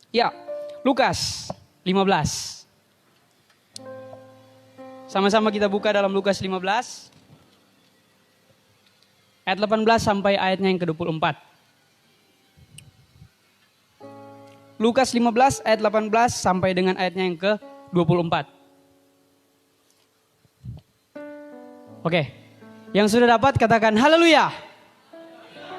Ya, Lukas 15. Sama-sama kita buka dalam Lukas 15. Ayat 18 sampai ayatnya yang ke-24. Lukas 15 ayat 18 sampai dengan ayatnya yang ke-24. Oke, yang sudah dapat katakan haleluya.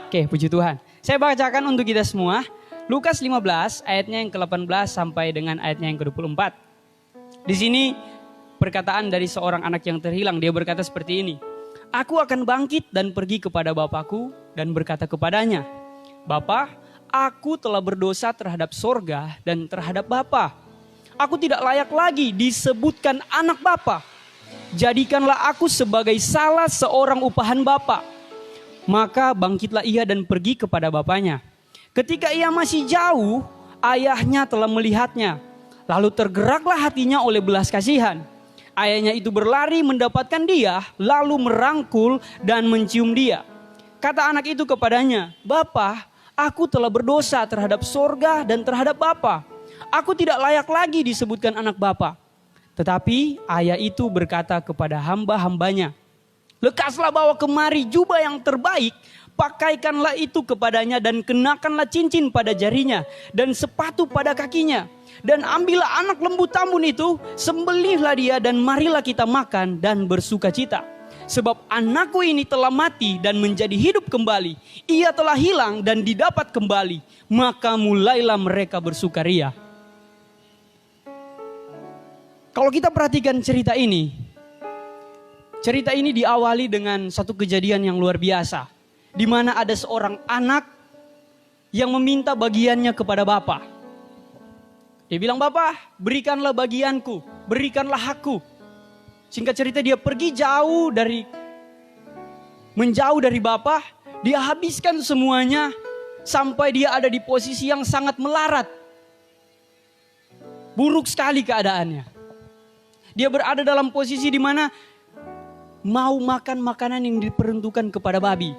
Oke, puji Tuhan. Saya bacakan untuk kita semua. Lukas 15 ayatnya yang ke-18 sampai dengan ayatnya yang ke-24. Di sini perkataan dari seorang anak yang terhilang. Dia berkata seperti ini. Aku akan bangkit dan pergi kepada bapakku dan berkata kepadanya, Bapa, aku telah berdosa terhadap sorga dan terhadap Bapa. Aku tidak layak lagi disebutkan anak Bapa. Jadikanlah aku sebagai salah seorang upahan Bapa. Maka bangkitlah ia dan pergi kepada bapaknya. Ketika ia masih jauh, ayahnya telah melihatnya. Lalu tergeraklah hatinya oleh belas kasihan. Ayahnya itu berlari mendapatkan dia, lalu merangkul dan mencium dia. Kata anak itu kepadanya, Bapa, aku telah berdosa terhadap sorga dan terhadap Bapa. Aku tidak layak lagi disebutkan anak Bapa. Tetapi ayah itu berkata kepada hamba-hambanya, lekaslah bawa kemari jubah yang terbaik, pakaikanlah itu kepadanya dan kenakanlah cincin pada jarinya dan sepatu pada kakinya. Dan ambillah anak lembu tambun itu, sembelihlah dia dan marilah kita makan dan bersuka cita. Sebab anakku ini telah mati dan menjadi hidup kembali. Ia telah hilang dan didapat kembali. Maka mulailah mereka bersukaria. Kalau kita perhatikan cerita ini diawali dengan satu kejadian yang luar biasa. Di mana ada seorang anak yang meminta bagiannya kepada bapa. Dia bilang, Bapak, berikanlah bagianku, berikanlah hakku. Singkat cerita dia pergi menjauh dari Bapa. Dia habiskan semuanya sampai dia ada di posisi yang sangat melarat. Buruk sekali keadaannya. Dia berada dalam posisi di mana mau makan makanan yang diperuntukkan kepada babi.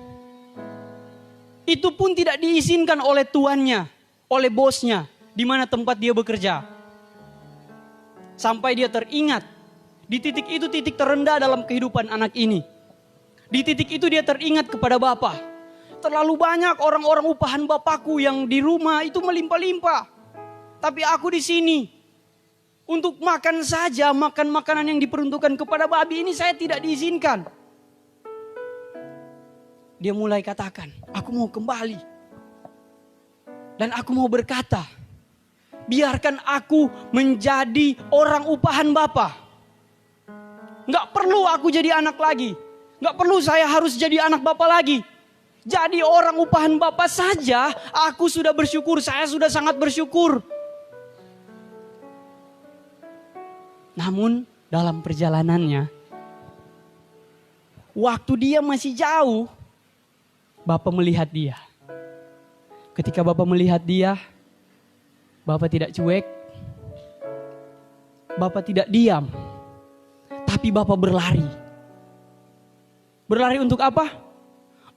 Itu pun tidak diizinkan oleh tuannya, oleh bosnya, di mana tempat dia bekerja. Sampai dia teringat, di titik itu titik terendah dalam kehidupan anak ini. Di titik itu dia teringat kepada Bapa. Terlalu banyak orang-orang upahan Bapakku yang di rumah itu melimpah-limpah. Tapi aku di sini, untuk makan saja, makan makanan yang diperuntukkan kepada babi ini saya tidak diizinkan. Dia mulai katakan, aku mau kembali. Dan aku mau berkata, biarkan aku menjadi orang upahan Bapa. Gak perlu aku jadi anak lagi. Gak perlu saya harus jadi anak Bapa lagi. Jadi orang upahan Bapa saja, aku sudah bersyukur. Saya sudah sangat bersyukur. Namun dalam perjalanannya, waktu dia masih jauh, Bapa melihat dia. Ketika Bapa melihat dia, Bapa tidak cuek, Bapa tidak diam, tapi Bapa berlari. Berlari untuk apa?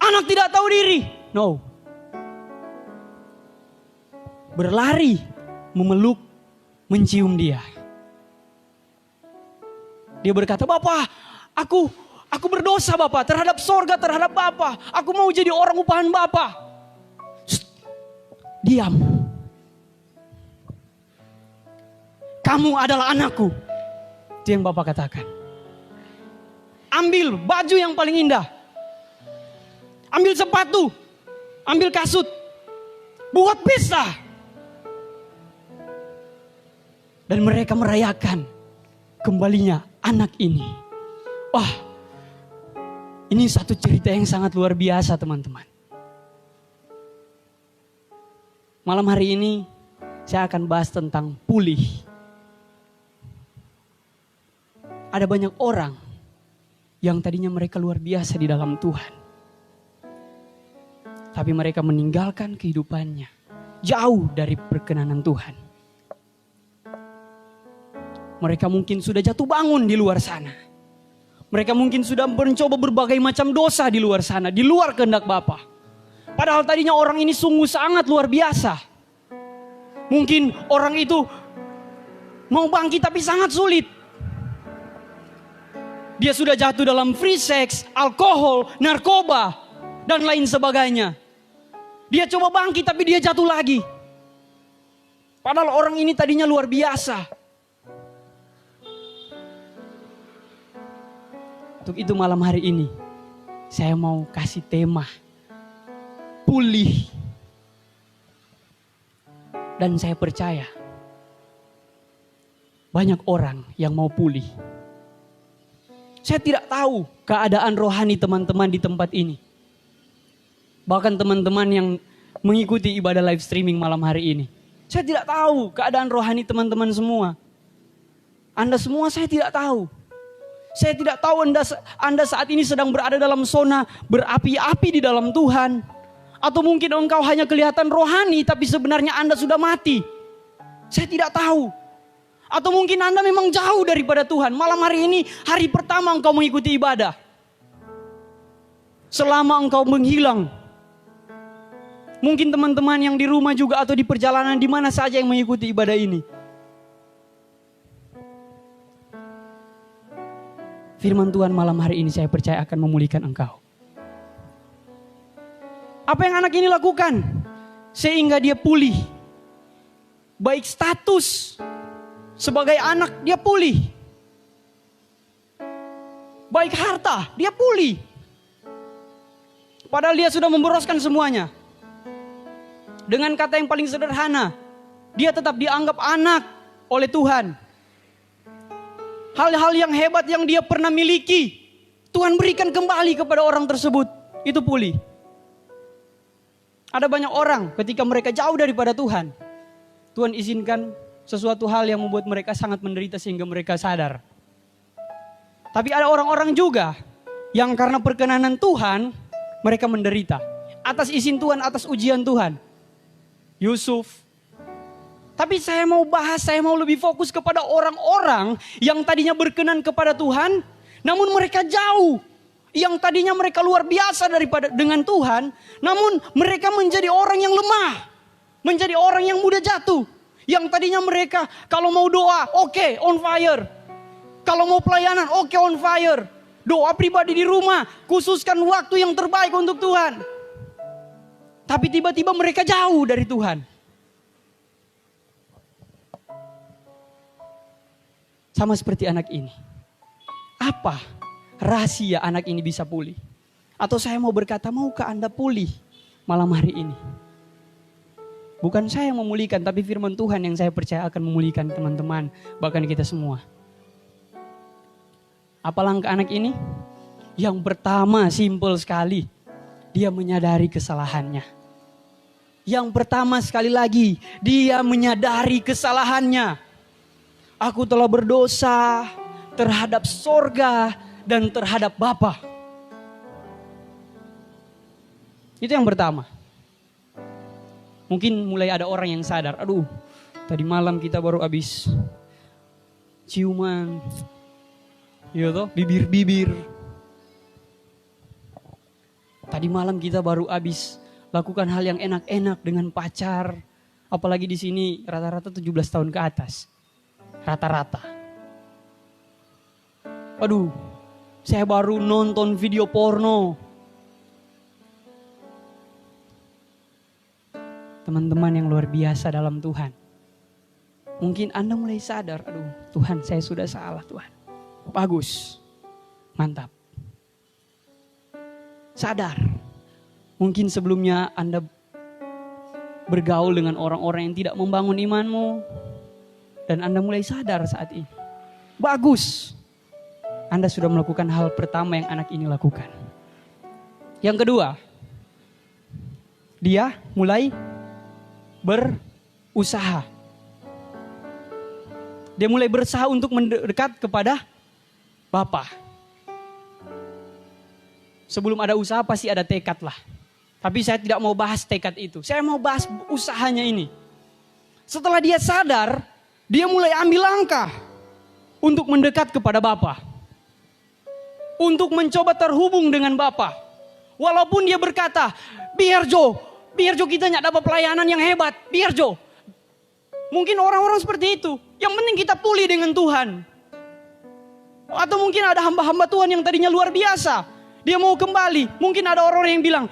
Anak tidak tahu diri. No. Berlari, memeluk, mencium dia. Dia berkata, Bapa, aku berdosa Bapa terhadap sorga, terhadap Bapa. Aku mau jadi orang upahan Bapa. Diam. Kamu adalah anakku. Itu yang Bapak katakan. Ambil baju yang paling indah. Ambil sepatu. Ambil kasut. Buat pesta. Dan mereka merayakan kembalinya anak ini. Wah, ini satu cerita yang sangat luar biasa teman-teman. Malam hari ini saya akan bahas tentang pulih. Ada banyak orang yang tadinya mereka luar biasa di dalam Tuhan. Tapi mereka meninggalkan kehidupannya jauh dari perkenanan Tuhan. Mereka mungkin sudah jatuh bangun di luar sana. Mereka mungkin sudah mencoba berbagai macam dosa di luar sana, di luar kehendak Bapa. Padahal tadinya orang ini sungguh sangat luar biasa. Mungkin orang itu mau bangkit tapi sangat sulit. Dia sudah jatuh dalam free sex, alkohol, narkoba, dan lain sebagainya. Dia coba bangkit tapi dia jatuh lagi. Padahal orang ini tadinya luar biasa. Untuk itu malam hari ini, saya mau kasih tema pulih. Dan saya percaya banyak orang yang mau pulih. Saya tidak tahu keadaan rohani teman-teman di tempat ini. Bahkan teman-teman yang mengikuti ibadah live streaming malam hari ini. Saya tidak tahu keadaan rohani teman-teman semua. Anda semua saya tidak tahu. Saya tidak tahu Anda saat ini sedang berada dalam zona berapi-api di dalam Tuhan. Atau mungkin engkau hanya kelihatan rohani tapi sebenarnya Anda sudah mati. Saya tidak tahu. Atau mungkin Anda memang jauh daripada Tuhan. Malam hari ini hari pertama engkau mengikuti ibadah. Selama engkau menghilang. Mungkin teman-teman yang di rumah juga atau di perjalanan di mana saja yang mengikuti ibadah ini. Firman Tuhan malam hari ini saya percaya akan memulihkan engkau. Apa yang anak ini lakukan? Sehingga dia pulih. Baik status sebagai anak dia pulih. Baik harta dia pulih. Padahal dia sudah memboroskan semuanya. Dengan kata yang paling sederhana, dia tetap dianggap anak oleh Tuhan. Hal-hal yang hebat yang dia pernah miliki, Tuhan berikan kembali kepada orang tersebut. Itu pulih. Ada banyak orang ketika mereka jauh daripada Tuhan, Tuhan izinkan sesuatu hal yang membuat mereka sangat menderita sehingga mereka sadar. Tapi ada orang-orang juga yang karena perkenanan Tuhan, mereka menderita. Atas izin Tuhan, atas ujian Tuhan. Yusuf. Tapi saya mau lebih fokus kepada orang-orang yang tadinya berkenan kepada Tuhan, namun mereka jauh. Yang tadinya mereka luar biasa dengan Tuhan, namun mereka menjadi orang yang lemah. Menjadi orang yang mudah jatuh. Yang tadinya mereka kalau mau doa, oke, on fire. Kalau mau pelayanan, oke, on fire. Doa pribadi di rumah, khususkan waktu yang terbaik untuk Tuhan. Tapi tiba-tiba mereka jauh dari Tuhan. Sama seperti anak ini. Apa rahasia anak ini bisa pulih? Atau saya mau berkata, maukah Anda pulih malam hari ini? Bukan saya yang memulihkan, tapi firman Tuhan yang saya percaya akan memulihkan teman-teman, bahkan kita semua. Apa langkah anak ini? Yang pertama, simpel sekali. Dia menyadari kesalahannya. Yang pertama sekali lagi, dia menyadari kesalahannya. Aku telah berdosa terhadap sorga dan terhadap Bapa. Itu yang pertama. Mungkin mulai ada orang yang sadar, aduh tadi malam kita baru habis ciuman. Iya toh, bibir-bibir. Tadi malam kita baru habis lakukan hal yang enak-enak dengan pacar. Apalagi di sini rata-rata 17 tahun ke atas. Rata-rata. Aduh, saya baru nonton video porno. Teman-teman yang luar biasa dalam Tuhan. Mungkin Anda mulai sadar, aduh Tuhan saya sudah salah Tuhan. Bagus, mantap. Sadar. Mungkin sebelumnya Anda bergaul dengan orang-orang yang tidak membangun imanmu. Dan Anda mulai sadar saat ini. Bagus. Anda sudah melakukan hal pertama yang anak ini lakukan. Yang kedua. Dia mulai berusaha. Dia mulai berusaha untuk mendekat kepada Bapa. Sebelum ada usaha pasti ada tekad lah. Tapi saya tidak mau bahas tekad itu. Saya mau bahas usahanya ini. Setelah dia sadar, dia mulai ambil langkah untuk mendekat kepada Bapa. Untuk mencoba terhubung dengan Bapa. Walaupun dia berkata, biar Jo kita tidak dapat pelayanan yang hebat. Biar Jo. Mungkin orang-orang seperti itu. Yang penting kita pulih dengan Tuhan. Atau mungkin ada hamba-hamba Tuhan yang tadinya luar biasa. Dia mau kembali. Mungkin ada orang yang bilang,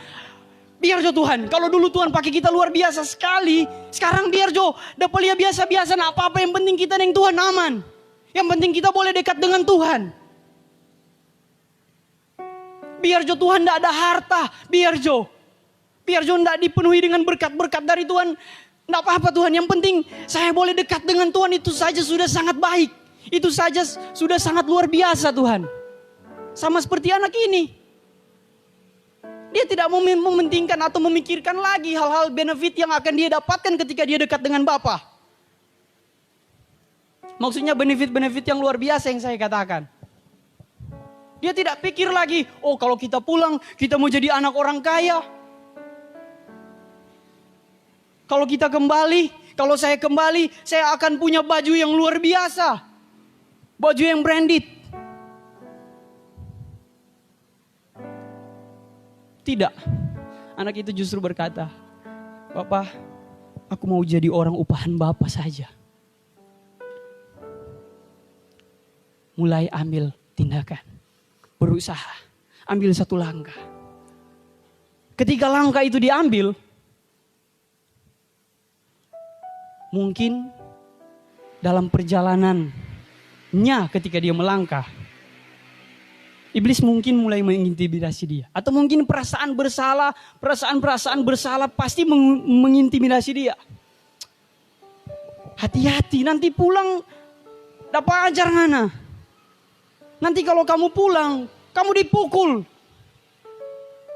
biar Jo Tuhan, kalau dulu Tuhan pakai kita luar biasa sekali, sekarang biar Jo, dapat lihat biasa-biasa, nah apa-apa, yang penting kita dengan Tuhan aman. Yang penting kita boleh dekat dengan Tuhan. Biar Jo Tuhan tidak ada harta, biar Jo tidak dipenuhi dengan berkat-berkat dari Tuhan. Tidak apa-apa Tuhan, yang penting saya boleh dekat dengan Tuhan, itu saja sudah sangat baik. Itu saja sudah sangat luar biasa Tuhan. Sama seperti anak ini. Dia tidak mementingkan atau memikirkan lagi hal-hal benefit yang akan dia dapatkan ketika dia dekat dengan Bapa. Maksudnya benefit-benefit yang luar biasa yang saya katakan. Dia tidak pikir lagi, oh kalau kita pulang, kita mau jadi anak orang kaya. Kalau kita kembali, kalau saya kembali, saya akan punya baju yang luar biasa. Baju yang branded. Tidak. Anak itu justru berkata, Bapak, aku mau jadi orang upahan Bapak saja. Mulai ambil tindakan. Berusaha. Ambil satu langkah. Ketika langkah itu diambil, mungkin dalam perjalanannya ketika dia melangkah, iblis mungkin mulai mengintimidasi dia. Atau mungkin perasaan bersalah pasti mengintimidasi dia. Hati-hati, nanti pulang dapat ajar ngana. Nanti kalau kamu pulang, kamu dipukul.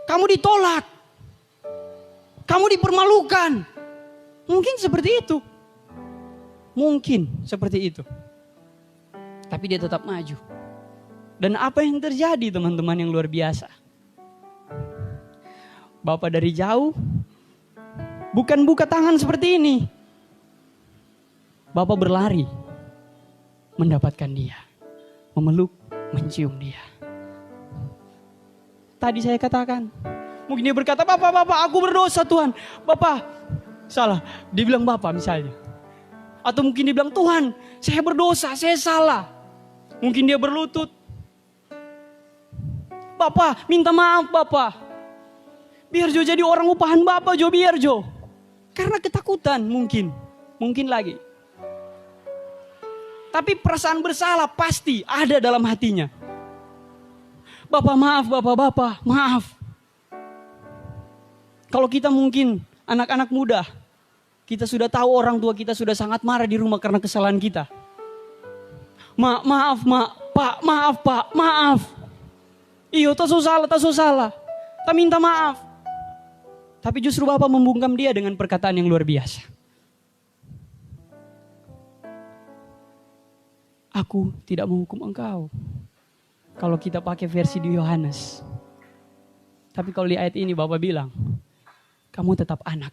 Kamu ditolak. Kamu dipermalukan. Mungkin seperti itu. Mungkin seperti itu. Tapi dia tetap maju. Dan apa yang terjadi teman-teman yang luar biasa? Bapak dari jauh bukan buka tangan seperti ini. Bapak berlari mendapatkan dia. Memeluk, mencium dia. Tadi saya katakan, mungkin dia berkata, Bapak, aku berdosa Tuhan. Bapak, salah. Dia bilang Bapak misalnya. Atau mungkin dia bilang, Tuhan, saya berdosa, saya salah. Mungkin dia berlutut. Bapak, minta maaf Bapak. Biar Jo jadi orang upahan Bapak Jo, biar Jo. Karena ketakutan mungkin. Mungkin lagi. Tapi perasaan bersalah pasti ada dalam hatinya. Bapak maaf, Bapak, maaf. Kalau kita mungkin anak-anak muda, kita sudah tahu orang tua kita sudah sangat marah di rumah karena kesalahan kita. Maaf, Pak, maaf. Iyo, tak salah. Tak minta maaf. Tapi justru Bapak membungkam dia dengan perkataan yang luar biasa. Aku tidak menghukum engkau. Kalau kita pakai versi di Yohanes. Tapi kalau di ayat ini Bapak bilang, kamu tetap anak.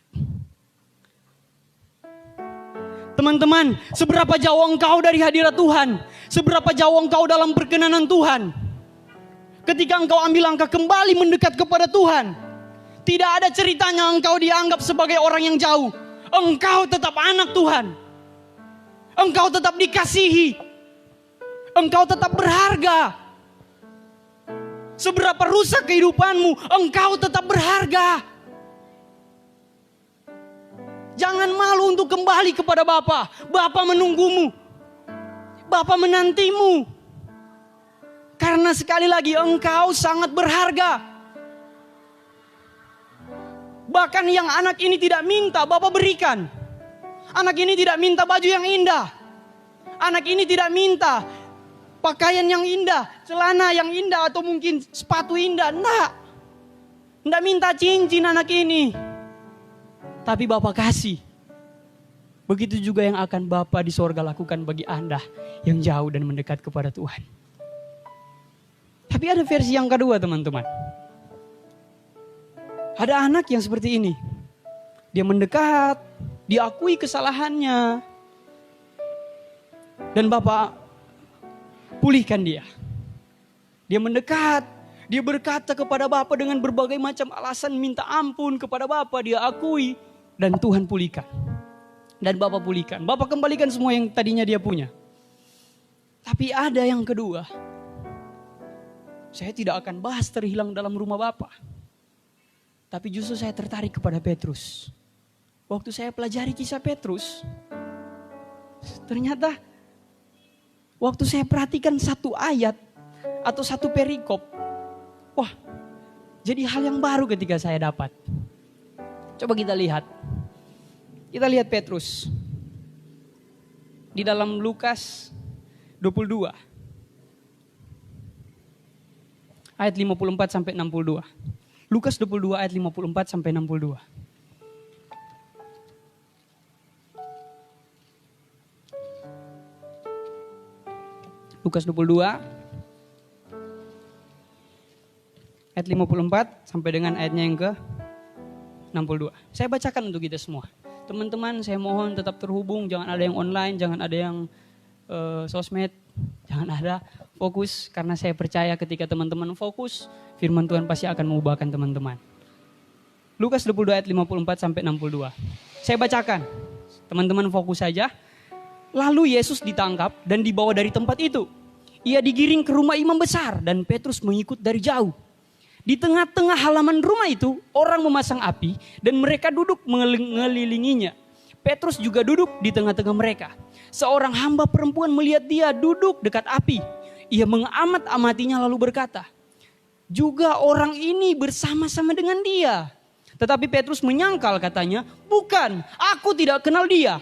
Teman-teman, seberapa jauh engkau dari hadirat Tuhan? Seberapa jauh engkau dalam perkenanan Tuhan? Ketika engkau ambil langkah kembali mendekat kepada Tuhan, tidak ada ceritanya engkau dianggap sebagai orang yang jauh. Engkau tetap anak Tuhan. Engkau tetap dikasihi. Engkau tetap berharga. Seberapa rusak kehidupanmu, engkau tetap berharga. Jangan malu untuk kembali kepada Bapa. Bapa menunggumu. Bapa menantimu. Karena sekali lagi engkau sangat berharga. Bahkan yang anak ini tidak minta, Bapa berikan. Anak ini tidak minta baju yang indah. Anak ini tidak minta pakaian yang indah, celana yang indah, atau mungkin sepatu indah. Nggak minta cincin anak ini. Tapi Bapa kasih. Begitu juga yang akan Bapa di sorga lakukan bagi Anda yang jauh dan mendekat kepada Tuhan. Tapi ada versi yang kedua teman-teman. Ada anak yang seperti ini. Dia mendekat, diakui kesalahannya. Dan Bapa pulihkan dia. Dia mendekat, dia berkata kepada Bapa dengan berbagai macam alasan minta ampun kepada Bapa, dia akui. Dan Tuhan pulihkan. dan Bapak pulihkan. Bapak kembalikan semua yang tadinya dia punya. Tapi ada yang kedua. Saya tidak akan bahas terhilang dalam rumah Bapak. Tapi justru saya tertarik kepada Petrus. Waktu saya pelajari kisah Petrus, ternyata waktu saya perhatikan satu ayat atau satu perikop, wah, jadi hal yang baru ketika saya dapat. Coba kita lihat. Kita lihat Petrus. Di dalam Lukas 22. Ayat 54 sampai 62. Lukas 22 ayat 54 sampai 62. Lukas 22 ayat 54 sampai dengan ayatnya yang ke 62. Saya bacakan untuk kita semua. Teman-teman, saya mohon tetap terhubung, jangan ada yang online, jangan ada yang sosmed, jangan ada, fokus, karena saya percaya ketika teman-teman fokus, firman Tuhan pasti akan mengubahkan teman-teman. Lukas 22 ayat 54 sampai 62. Saya bacakan. Teman-teman fokus saja. Lalu Yesus ditangkap dan dibawa dari tempat itu. Ia digiring ke rumah imam besar dan Petrus mengikut dari jauh. Di tengah-tengah halaman rumah itu, orang memasang api dan mereka duduk mengelilinginya. Petrus juga duduk di tengah-tengah mereka. Seorang hamba perempuan melihat dia duduk dekat api. Ia mengamat-amatinya lalu berkata, juga orang ini bersama-sama dengan dia. Tetapi Petrus menyangkal, katanya, bukan, aku tidak kenal dia.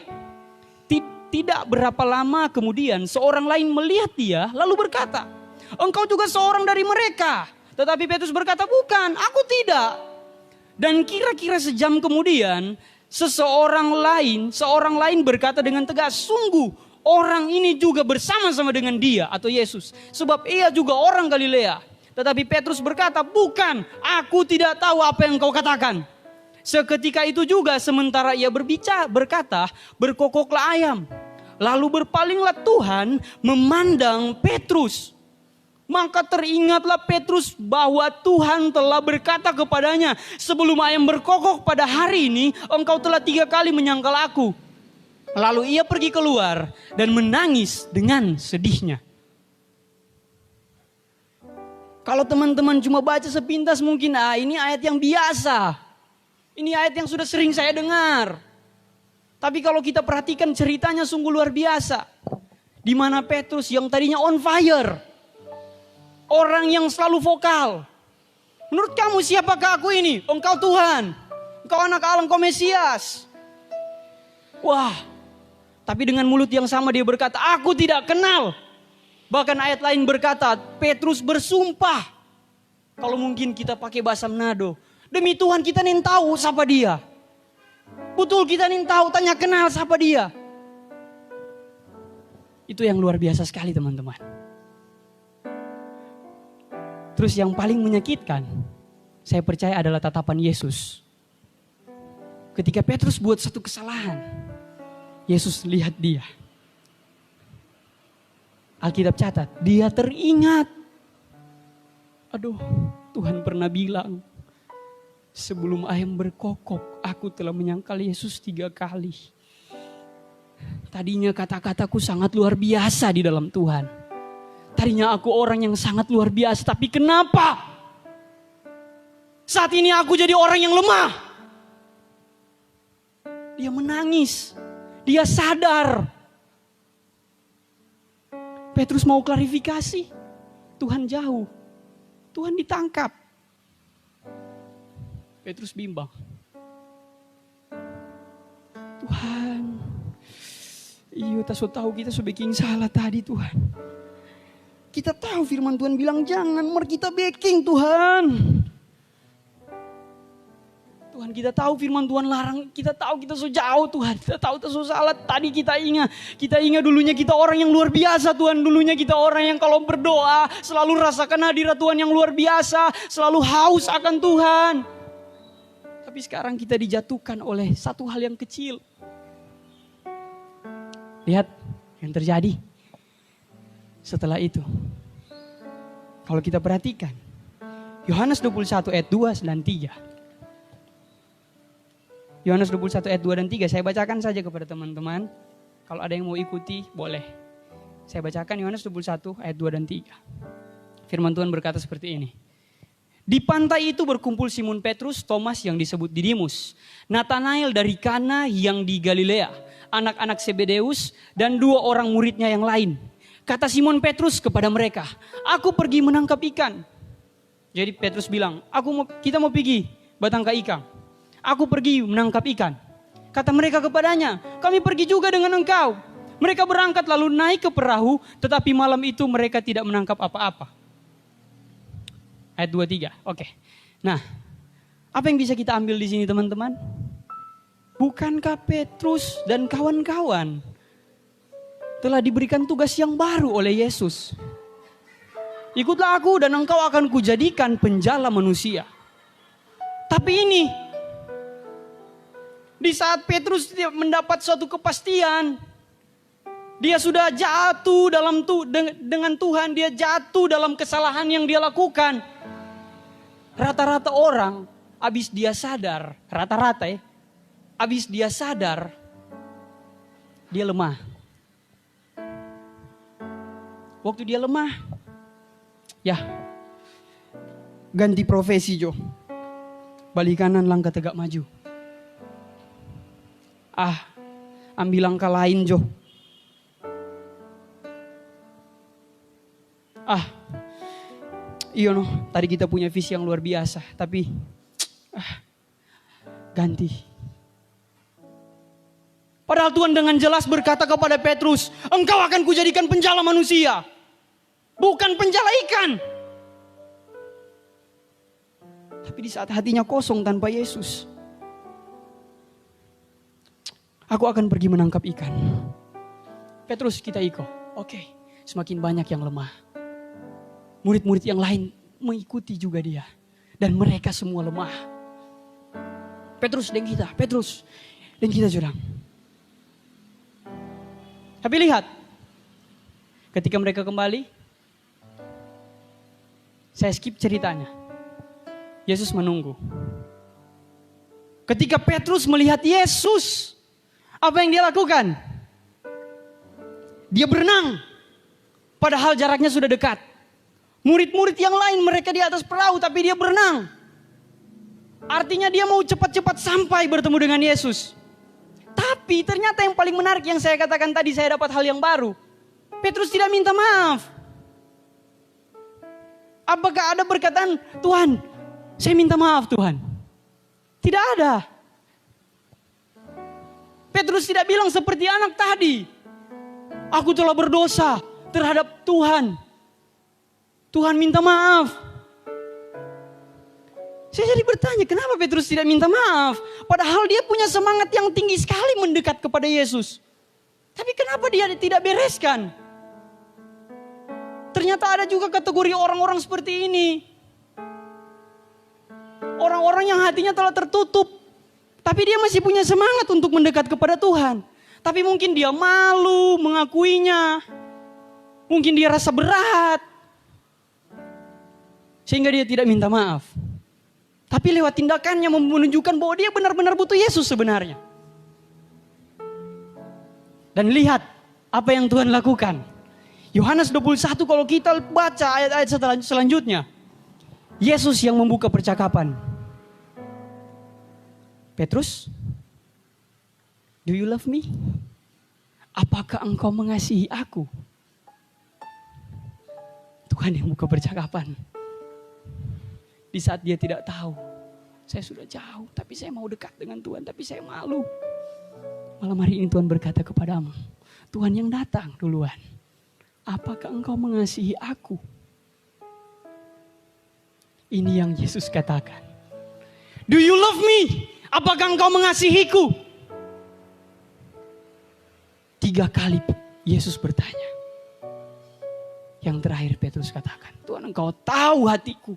Tidak berapa lama kemudian seorang lain melihat dia lalu berkata, engkau juga seorang dari mereka. Tetapi Petrus berkata, bukan, aku tidak. Dan kira-kira sejam kemudian seorang lain berkata dengan tegas, sungguh orang ini juga bersama-sama dengan dia atau Yesus. Sebab ia juga orang Galilea. Tetapi Petrus berkata, bukan, aku tidak tahu apa yang kau katakan. Seketika itu juga sementara ia berkata, berkokoklah ayam. Lalu berpalinglah Tuhan memandang Petrus. Maka teringatlah Petrus bahwa Tuhan telah berkata kepadanya, sebelum ayam berkokok pada hari ini, engkau telah 3 kali menyangkal aku. Lalu ia pergi keluar dan menangis dengan sedihnya. Kalau teman-teman cuma baca sepintas mungkin, ini ayat yang biasa. Ini ayat yang sudah sering saya dengar. Tapi kalau kita perhatikan ceritanya sungguh luar biasa. Di mana Petrus yang tadinya on fire. Orang yang selalu vokal. Menurut kamu siapakah aku ini? Engkau Tuhan. Engkau anak Allah, engkau Mesias. Wah. Tapi dengan mulut yang sama dia berkata, aku tidak kenal. Bahkan ayat lain berkata, Petrus bersumpah. Kalau mungkin kita pakai bahasa Manado. Demi Tuhan kita nih tahu siapa dia. Betul kita nih tahu, tanya kenal siapa dia. Itu yang luar biasa sekali teman-teman. Terus yang paling menyakitkan, saya percaya adalah tatapan Yesus. Ketika Petrus buat satu kesalahan, Yesus lihat dia. Alkitab catat, dia teringat. Aduh, Tuhan pernah bilang, sebelum ayam berkokok, aku telah menyangkal Yesus 3 kali. Tadinya kata-kataku sangat luar biasa di dalam Tuhan. Tadinya aku orang yang sangat luar biasa, tapi kenapa saat ini aku jadi orang yang lemah? Dia menangis, dia sadar. Petrus mau klarifikasi, Tuhan jauh, Tuhan ditangkap. Petrus bimbang. Tuhan, iya tak so tahu kita so bikin salah tadi Tuhan. Kita tahu firman Tuhan bilang jangan, mari kita backing Tuhan. Tuhan kita tahu firman Tuhan larang, kita tahu kita so jauh Tuhan. Kita tahu kita so salah, tadi kita ingat dulunya kita orang yang luar biasa Tuhan. Dulunya kita orang yang kalau berdoa selalu rasakan hadirat Tuhan yang luar biasa. Selalu haus akan Tuhan. Tapi sekarang kita dijatuhkan oleh satu hal yang kecil. Lihat yang terjadi setelah itu. Kalau kita perhatikan, Yohanes 21 ayat 2 dan 3. Yohanes 21 ayat 2 dan 3. Saya bacakan saja kepada teman-teman. Kalau ada yang mau ikuti, boleh. Saya bacakan Yohanes 21 ayat 2 dan 3. Firman Tuhan berkata seperti ini. Di pantai itu berkumpul Simon Petrus, Thomas yang disebut Didimus, Nathanael dari Kana yang di Galilea, anak-anak Zebedeus, dan 2 orang muridnya yang lain. Kata Simon Petrus kepada mereka, aku pergi menangkap ikan. Jadi Petrus bilang, kita mau pergi batangka ikan. Aku pergi menangkap ikan. Kata mereka kepadanya, kami pergi juga dengan engkau. Mereka berangkat lalu naik ke perahu, tetapi malam itu mereka tidak menangkap apa-apa. Ayat 23, oke. Nah, apa yang bisa kita ambil di sini teman-teman? Bukankah Petrus dan kawan-kawan telah diberikan tugas yang baru oleh Yesus? Ikutlah aku dan engkau akan kujadikan penjala manusia. Tapi ini, di saat Petrus mendapat suatu kepastian, dia sudah jatuh dengan Tuhan, dia jatuh dalam kesalahan yang dia lakukan. Rata-rata orang, abis dia sadar, abis dia sadar, dia lemah. Waktu dia lemah, ya ganti profesi Jo. Balik kanan langkah tegak maju. Ambil langkah lain Jo. Iya tadi kita punya visi yang luar biasa, tapi ganti. Padahal Tuhan dengan jelas berkata kepada Petrus, engkau akan kujadikan penjala manusia, bukan penjala ikan. Tapi di saat hatinya kosong tanpa Yesus, aku akan pergi menangkap ikan. Petrus, kita ikut. Oke, semakin banyak yang lemah. Murid-murid yang lain mengikuti juga dia. Dan mereka semua lemah. Petrus dan kita jurang. Tapi lihat. Ketika mereka kembali. Saya skip ceritanya. Yesus menunggu. Ketika Petrus melihat Yesus. Apa yang dia lakukan? Dia berenang. Padahal jaraknya sudah dekat. Murid-murid yang lain mereka di atas perahu tapi dia berenang. Artinya dia mau cepat-cepat sampai bertemu dengan Yesus. Tapi ternyata yang paling menarik yang saya katakan tadi, saya dapat hal yang baru. Petrus tidak minta maaf. Apakah ada perkataan, Tuhan saya minta maaf Tuhan? Tidak ada. Petrus tidak bilang seperti anak tadi. Aku telah berdosa terhadap Tuhan. Tuhan minta maaf. Saya jadi bertanya, kenapa Petrus tidak minta maaf? Padahal dia punya semangat yang tinggi sekali mendekat kepada Yesus. Tapi kenapa dia tidak bereskan? Ternyata ada juga kategori orang-orang seperti ini. Orang-orang yang hatinya telah tertutup. Tapi dia masih punya semangat untuk mendekat kepada Tuhan. Tapi mungkin dia malu mengakuinya. Mungkin dia rasa berat. Sehingga dia tidak minta maaf. Tapi lewat tindakannya menunjukkan bahwa dia benar-benar butuh Yesus sebenarnya. Dan lihat apa yang Tuhan lakukan. Yohanes 21 kalau kita baca ayat-ayat selanjutnya. Yesus yang membuka percakapan. Petrus, do you love me? Apakah engkau mengasihi aku? Tuhan yang buka percakapan. Di saat dia tidak tahu, saya sudah jauh, tapi saya mau dekat dengan Tuhan, tapi saya malu. Malam hari ini Tuhan berkata kepadamu, Tuhan yang datang duluan. Apakah engkau mengasihi aku? Ini yang Yesus katakan. Do you love me? Apakah engkau mengasihiku? 3 kali Yesus bertanya. Yang terakhir Petrus katakan, Tuhan engkau tahu hatiku.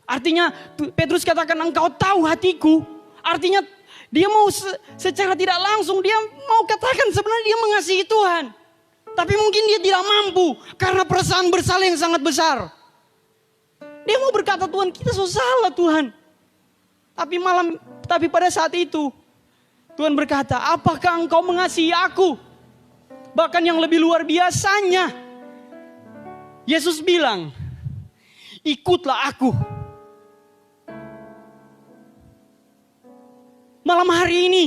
Artinya Petrus katakan engkau tahu hatiku. Artinya dia mau secara tidak langsung dia mau katakan sebenarnya dia mengasihi Tuhan. Tapi mungkin dia tidak mampu karena perasaan bersalah yang sangat besar. Dia mau berkata Tuhan kita so salah Tuhan. Tapi pada saat itu Tuhan berkata, apakah engkau mengasihi aku? Bahkan yang lebih luar biasanya, Yesus bilang, ikutlah aku. Malam hari ini,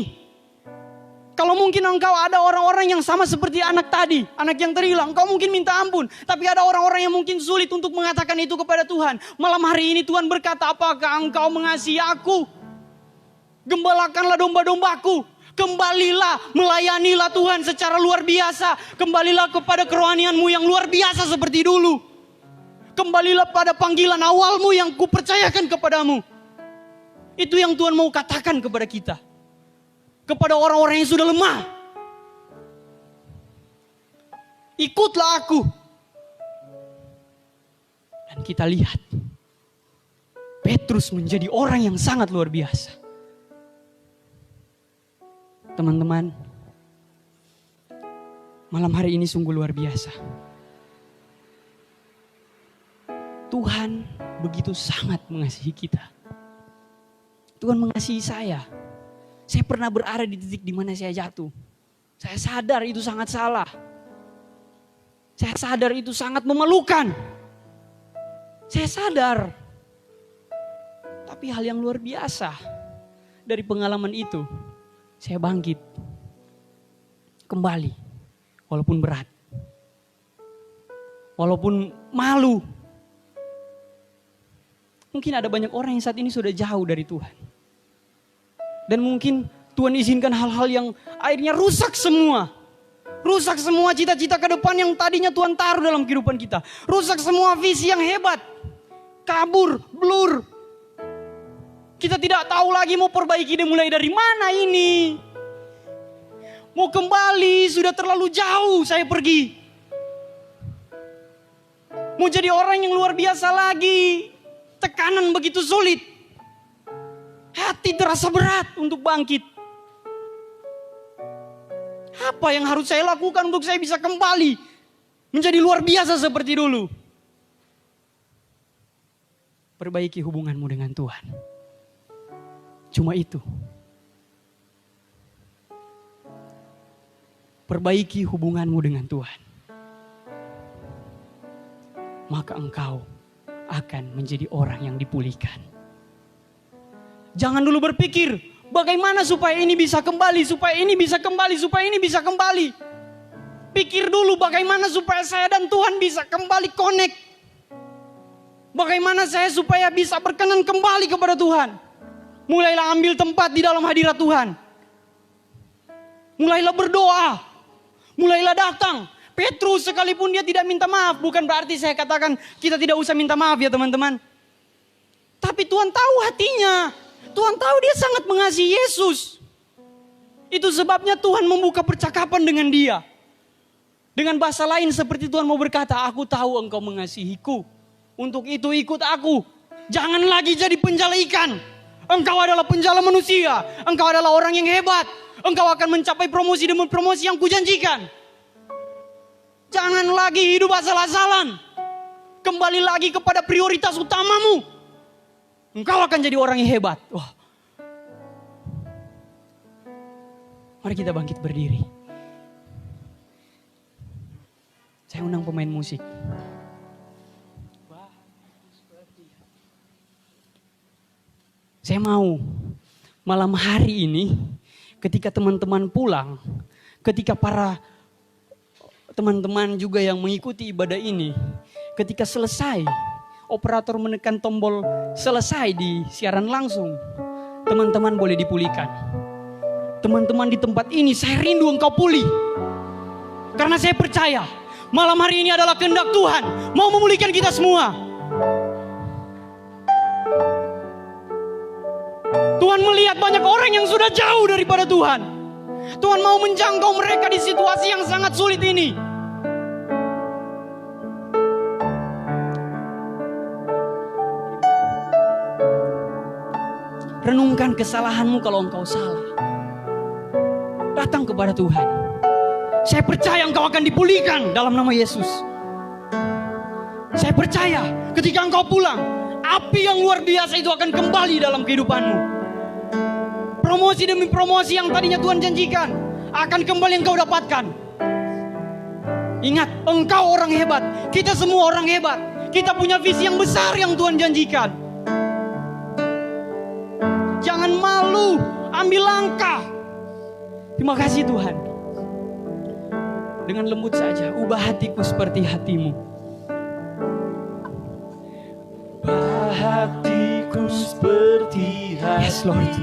kalau mungkin engkau ada orang-orang yang sama seperti anak tadi, anak yang terhilang, engkau mungkin minta ampun. Tapi ada orang-orang yang mungkin sulit untuk mengatakan itu kepada Tuhan. Malam hari ini Tuhan berkata, apakah engkau mengasihi aku? Gembalakanlah domba-dombaku. Kembalilah, melayanilah Tuhan secara luar biasa. Kembalilah kepada kerohanianmu yang luar biasa seperti dulu. Kembalilah pada panggilan awalmu yang kupercayakan kepadamu. Itu yang Tuhan mau katakan kepada kita. Kepada orang-orang yang sudah lemah. Ikutlah aku. Dan kita lihat, Petrus menjadi orang yang sangat luar biasa. Teman-teman, malam hari ini sungguh luar biasa. Tuhan begitu sangat mengasihi kita. Tuhan mengasihi saya. Saya pernah berada di titik di mana saya jatuh. Saya sadar itu sangat salah. Saya sadar itu sangat memalukan. Saya sadar. Tapi hal yang luar biasa, dari pengalaman itu, saya bangkit. Kembali. Walaupun berat. Walaupun malu. Mungkin ada banyak orang yang saat ini sudah jauh dari Tuhan. Dan mungkin Tuhan izinkan hal-hal yang akhirnya rusak semua. Rusak semua cita-cita ke depan yang tadinya Tuhan taruh dalam kehidupan kita. Rusak semua visi yang hebat. Kabur, blur. Kita tidak tahu lagi mau perbaiki dan mulai dari mana ini. Mau kembali, sudah terlalu jauh saya pergi. Mau jadi orang yang luar biasa lagi. Tekanan begitu sulit. Hati terasa berat untuk bangkit. Apa yang harus saya lakukan untuk saya bisa kembali menjadi luar biasa seperti dulu? Perbaiki hubunganmu dengan Tuhan. Cuma itu. Perbaiki hubunganmu dengan Tuhan. Maka engkau akan menjadi orang yang dipulihkan. Jangan dulu berpikir, bagaimana supaya ini bisa kembali, supaya ini bisa kembali, supaya ini bisa kembali. Pikir dulu bagaimana supaya saya dan Tuhan bisa kembali connect. Bagaimana saya supaya bisa berkenan kembali kepada Tuhan. Mulailah ambil tempat di dalam hadirat Tuhan. Mulailah berdoa. Mulailah datang. Petrus sekalipun dia tidak minta maaf. Bukan berarti saya katakan kita tidak usah minta maaf ya teman-teman. Tapi Tuhan tahu hatinya. Tuhan tahu dia sangat mengasihi Yesus. Itu sebabnya Tuhan membuka percakapan dengan dia. Dengan bahasa lain seperti Tuhan mau berkata, aku tahu engkau mengasihiku. Untuk itu ikut aku. Jangan lagi jadi penjala ikan. Engkau adalah penjala manusia. Engkau adalah orang yang hebat. Engkau akan mencapai promosi demi promosi yang kujanjikan. Jangan lagi hidup asal-asalan. Kembali lagi kepada prioritas utamamu. Engkau akan jadi orang yang hebat. Wah. Mari kita bangkit berdiri. Saya undang pemain musik. Saya mau malam hari ini ketika teman-teman pulang, ketika para teman-teman juga yang mengikuti ibadah ini, ketika selesai, operator menekan tombol selesai di siaran langsung, teman-teman boleh dipulihkan. Teman-teman di tempat ini, saya rindu engkau pulih. Karena saya percaya, malam hari ini adalah kehendak Tuhan, mau memulihkan kita semua. Tuhan melihat banyak orang yang sudah jauh daripada Tuhan. Tuhan mau menjangkau mereka di situasi yang sangat sulit ini. Renungkan kesalahanmu kalau engkau salah. Datang kepada Tuhan. Saya percaya engkau akan dipulihkan dalam nama Yesus. Saya percaya ketika engkau pulang, api yang luar biasa itu akan kembali dalam kehidupanmu. Promosi demi promosi yang tadinya Tuhan janjikan akan kembali engkau dapatkan. Ingat, engkau orang hebat. Kita semua orang hebat. Kita punya visi yang besar yang Tuhan janjikan. Jangan malu, ambil langkah. Terima kasih Tuhan. Dengan lembut saja, ubah hatiku seperti hatimu. Ubah hatiku seperti hatimu. Yes Lord.